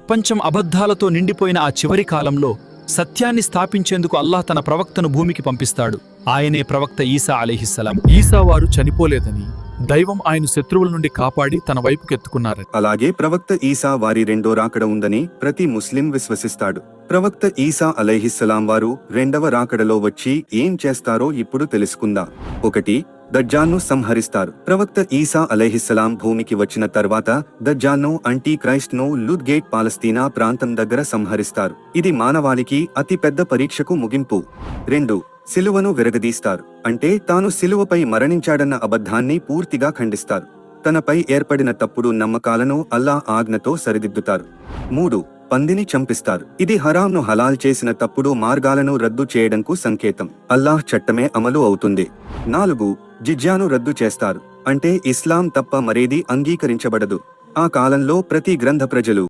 ప్రపంచం అబద్ధాలతో నిండిపోయిన ఆ చివరి కాలంలో సత్యాన్ని స్థాపించేందుకు అల్లాహ్ తన ప్రవక్తను భూమికి పంపిస్తాడు. ఆయనే ప్రవక్త ఈసా అలైహిస్సలాం. ఈసా వారు చనిపోలేదని, దైవం ఆయన శత్రువుల నుండి కాపాడి తన వైపుకెత్తుకున్నారని. అలాగే ప్రవక్త ఈసా వారి రెండో రాకడ ఉందని ప్రతి ముస్లిం విశ్వసిస్తాడు. ప్రవక్త ఈసా అలైహిస్సలాం వారు రెండవ రాకడలో వచ్చి ఏం చేస్తారో ఇప్పుడు తెలుసుకుందాం. 1. దజ్జాల్ను సంహరిస్తారు. ప్రవక్త ఈసా అలైహిస్సలాం భూమికి వచ్చిన తర్వాత దజ్జాల్ను అంటీ క్రైస్ట్ను లుద్ గేట్ పాలస్తీనా ప్రాంతం దగ్గర సంహరిస్తారు. ఇది మానవాళికి అతి పెద్ద పరీక్షకు ముగింపు. 2. సిలువను విరగదీస్తారు. అంటే తాను సిలువపై మరణించాడన్న అబద్ధాన్ని పూర్తిగా ఖండిస్తారు. తనపై ఏర్పడిన తప్పుడు నమ్మకాలను అల్లాహ్ ఆజ్ఞతో సరిదిద్దుతారు. 3. పందిని చంపిస్తారు. ఇది హరాంను హలాల్ చేసిన తప్పుడు మార్గాలను రద్దు చేయడంకు సంకేతం. అల్లాహ్ చట్టమే అమలు అవుతుంది. 4. జిజ్యాను రద్దు చేస్తారు. అంటే ఇస్లాం తప్ప మరేది అంగీకరించబడదు. ఆ కాలంలో ప్రతి గ్రంథ ప్రజలు